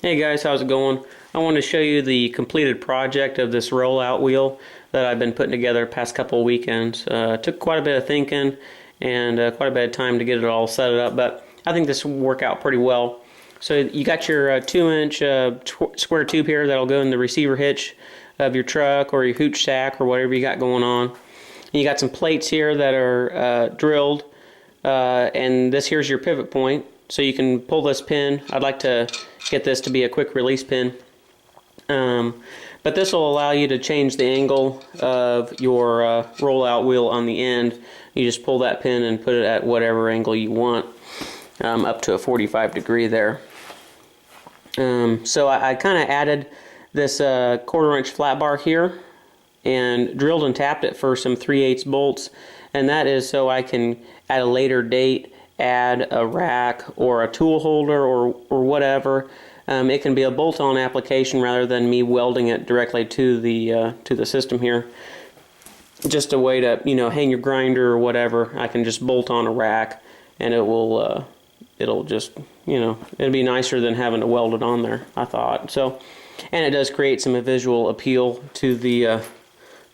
Hey guys, how's it going? I want to show you the completed project of this rollout wheel that I've been putting together the past couple of weekends. Took quite a bit of thinking and quite a bit of time to get it all set up, but I think this will work out pretty well. So you got your 2-inch square tube here that'll go in the receiver hitch of your truck or your hooch sack or whatever you got going on. And you got some plates here that are drilled, and this here's your pivot point. So you can pull this pin. I'd like to get this to be a quick release pin. But this will allow you to change the angle of your rollout wheel on the end. You just pull that pin and put it at whatever angle you want, up to a 45 degree there. So I kind of added this 1/4 inch flat bar here and drilled and tapped it for some 3/8 bolts, and that is so I can at a later date add a rack or a tool holder or whatever. It can be a bolt-on application rather than me welding it directly to the system here. Just a way to hang your grinder or whatever. I can just bolt on a rack, and it will it'll just it'd be nicer than having to weld it on there, I thought. So, and it does create some visual appeal to the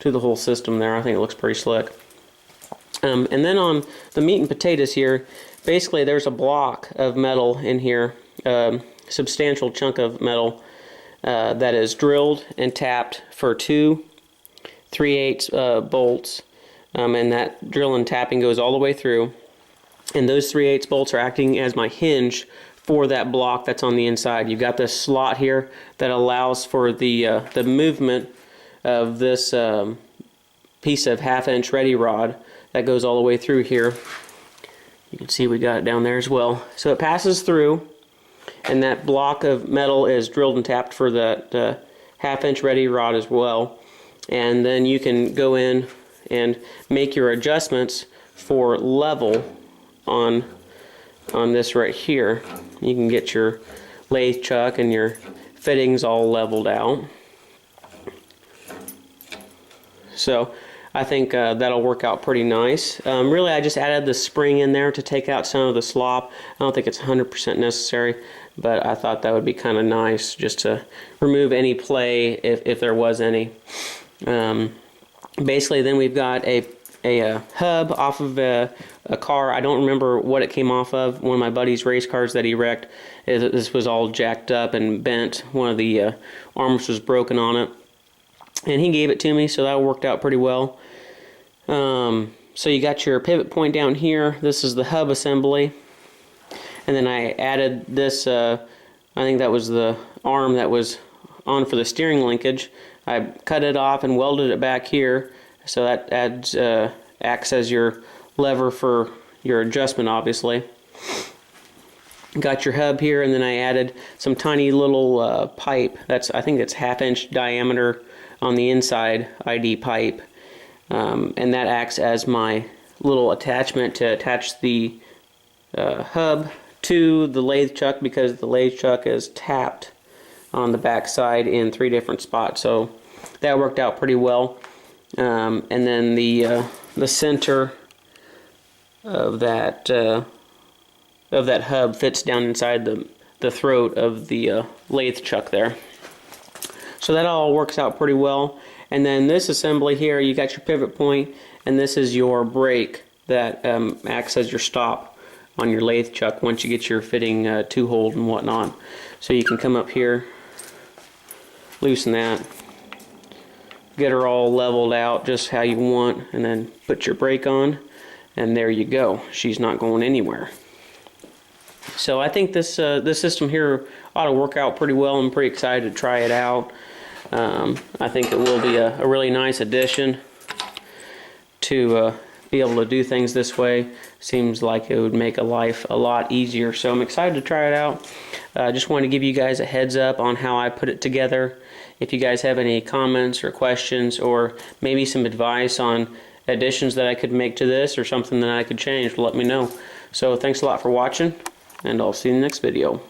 whole system there. I think it looks pretty slick. And then on the meat and potatoes here, basically there's a block of metal in here, substantial chunk of metal that is drilled and tapped for 2 3/8 bolts, and that drill and tapping goes all the way through, and those 3/8 bolts are acting as my hinge for that block that's on the inside. You've got this slot here that allows for the movement of this piece of 1/2 inch ready rod that goes all the way through here. You can see we got it down there as well. So it passes through, and that block of metal is drilled and tapped for that 1/2 inch ready rod as well. And then you can go in and make your adjustments for level on this right here. You can get your lathe chuck and your fittings all leveled out. So I think that'll work out pretty nice. Really, I just added the spring in there to take out some of the slop. I don't think it's 100% necessary, but I thought that would be kind of nice just to remove any play if there was any. Basically, then we've got a hub off of a car. I don't remember what it came off of. One of my buddy's race cars that he wrecked. This was all jacked up and bent. One of the arms was broken on it, and he gave it to me, so that worked out pretty well. So you got your pivot point down here. This is the hub assembly, and then I added this, I think that was the arm that was on for the steering linkage. I cut it off and welded it back here, so that acts as your lever for your adjustment, obviously. Got your hub here, and then I added some tiny little pipe. I think it's 1/2 inch diameter on the inside, ID pipe, and that acts as my little attachment to attach the hub to the lathe chuck, because the lathe chuck is tapped on the back side in 3 different spots. So that worked out pretty well. And then the center of that hub fits down inside the throat of the lathe chuck there. So that all works out pretty well. And then this assembly here, you got your pivot point, and this is your brake that acts as your stop on your lathe chuck once you get your fitting two-hold and whatnot. So you can come up here, loosen that, get her all leveled out just how you want, and then put your brake on, and there you go. She's not going anywhere. So I think this system here ought to work out pretty well. I'm pretty excited to try it out. I think it will be a really nice addition to be able to do things this way. Seems like it would make life a lot easier. So I'm excited to try it out. Just wanted to give you guys a heads up on how I put it together. If you guys have any comments or questions, or maybe some advice on additions that I could make to this or something that I could change, let me know. So thanks a lot for watching, and I'll see you in the next video.